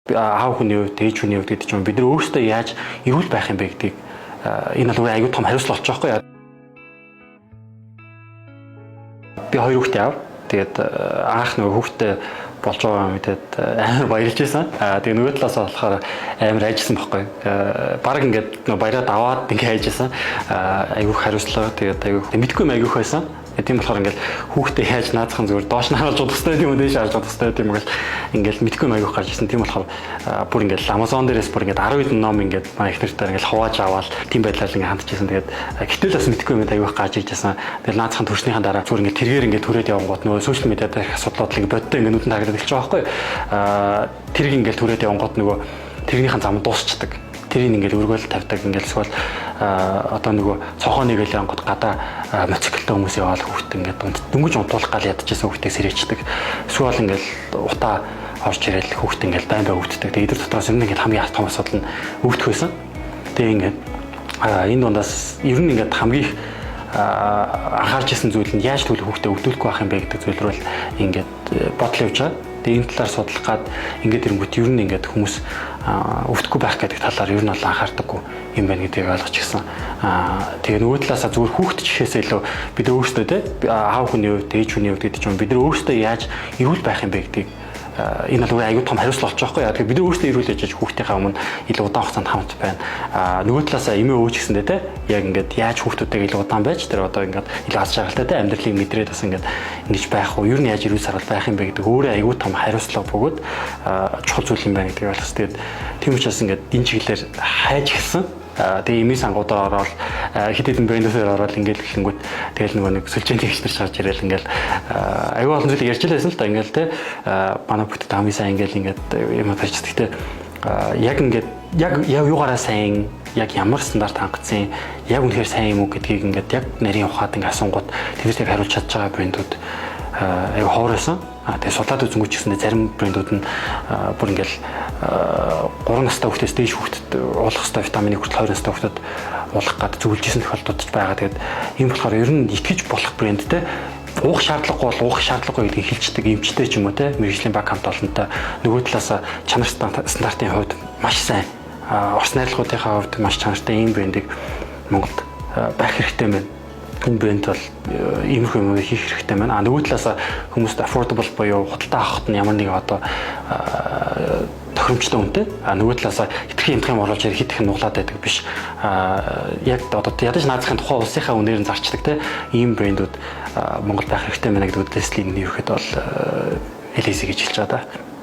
Аав хүний хувьд, ээж хүний хувьд гэдэг чинь бид нар өөрсдөө яаж эрүүл байх юм бэ гэдгийг энэ бол аюул том хариуцлага болж байгаа юм. Би хоёр хүүхдээ аав. Тэгээд анх нөгөө хүүхдээ болж байгаа мэдээд амар баярлж байсан. Тэгээд нөгөө талаас болохоор амар айжсан байхгүй. Бараг ингээд нөгөө баяраад аваад ингээд айжсан. Аюул хариуцлага тэгээд аюул мэдгүй юм аюул байсан. Тийм болохоор ингээл хүүхдээ яаж наацхан зүгээр доош нь харуулж удах хэрэгтэй юм уу дээш харуулж удах хэрэгтэй юм бол ингээл мэдгүй маягүйх гарч ирсэн. Тийм болохоор бүр ингээл Amazon дээрээс бүр ингээд 10 хэдэн ном ингээд манай их нартаар ингээл хувааж аваад тийм байдлаар ингээд хандж ирсэн. Тэгээд гэтэл бас мэдгүй юм аягүйх гарч ирж байсан. Тэгээд наацхан төрснийхэн дараа зүгээр ингээд тэргээр ингээд түрээд явангууд нөгөө сошиал медиа дээр асуудлууд ингээд бодтой ингээд нүдэнд харагдаж эхэлж байгаа байхгүй. Тэрийг ингээд түрээд явангууд нөгөө тэрнийхэн зам дуусчдаг. Тэрийг ингээд өргөөл тавьдаг ингээд эсвэл одоо нөгөө цохооны гээл ангууд гадаа моциклтай хүмүүс яваал хүүхдээ ингээд дөнгөж унтуулах гал ядчихсан хүүхдээ сэрээчдэг. Эсвэл ингээд утаа орж ирэл хүүхдээ ингээд байн бай өвддөг. Тэгээ эдгээр дотроос юм ингээд хамгийн том асуудал нь өвдөх байсан. Тэгээ ингээд энэ дундаас ер нь ингээд хамгийн анхаарч ирсэн зүйл нь яаж төлөв хүүхдээ өвдүүлэхгүй байх юм бэ гэдэг зүйл рүү ингээд бодол явж байгаа. Тэгээ энэ талаар судлах гад ингээд ирэнгүүт ер нь ингээд хүмүүс өвдөхгүй байх гэдэг талаар ер нь бол анхаардаггүй юм байна гэдгийг ойлгож гисэн. Тэгээ нөгөө талаасаа зүгээр хүүхд чихээсээ илүү бид өөрсдөө те аав хүний хувьд, ээж хүний хувьд гэдэг чинь бид нар өөрсдөө яаж эрүүл байх юм бэ гэдгийг энэ бол аюул том хариуцлага болж байгаа байхгүй. Тэгээд бид өөрсдөө эрүүл ээж хүүхдийнхээ өмнө илүү удаан хугацаанд хамт байна. Нөгөө талаасаа эмээ өвч гэсэндээ те яг ингээд яаж хүүхдүүдтэйг илүү удаан байж тэр одоо ингээд илүү аз жаргалтай те амьдралыг мэдрээд бас ингээд ингэж байх уу, ер нь яаж эрүүл сарвал байх юм бэ гэдэг өөрөө аюул том хариуцлага бөгөөд чухал зүйл юм байна гэдгийг ойлгос. Тэгээд тийм учраас ингээд энэ чиглэлээр хайж гисэн. Тэгээ эмийн сангуудаар ороод хэд хэдэн брендээр ороод ингээд гэлэнгүүт тэгэл нөгөө нэг сүлжээний ихчнэр шарж ирээл ингээд аюул олон зүйл ярьж лээсэн л та ингээд те манай бүгд хамгийн сайн ингээд юм тааж. Гэхдээ яг ингээд яг юугаараа сайн яг ямар стандарт хангацсан яг үнэхээр сайн юм уу гэдгийг ингээд яг нарийн ухаад ингээд асуунгууд тэрийг хариулж чадж байгаа брендүүд аюу хооройсон. Тэгээ судлаад үзэнгүүт ч гэсэндээ зарим брендүүд нь бүр ингээл 3 настай хүүхдээс дээш хүүхдэд уулах хэвээр витаминыг хүртэл 2 настай хүүхдэд уулах гад зөвлөжсэн тохиолдлууд ч байгаа. Тэгээд ийм болохоор ер нь итгэж болох брэндтэй уух шаардлагагүй бол уух шаардлагагүй гэдгийг хэлцдэг эмчтэй ч юм уу те мэргэжлийн баг хамт олонтой нөгөө талаас чанар стандартын хувьд маш сайн ус найрлагуудынхаа хувьд маш чанартай ийм брендийг Монголд байх хэрэгтэй байна. Энэ брэнд бол иймэрхүү юм хийх хэрэгтэй байна. Нөгөө талаас хүмүүст affordable буюу худалдаа авахт нь ямар нэг одоо тохиромжтой үнэтэй. Нөгөө талаас хитрхи юмдах юм оруулж хэд их нуглаад байдаг биш. Яг одоо ядаж наазахын тухайн улсынхаа үнээр нь зарчдаг те ийм брэндүүд Монгол байх хэрэгтэй байна гэдэг үгдээс л энэ ерөөхдөө бол LSE гэж хэлж байгаа да.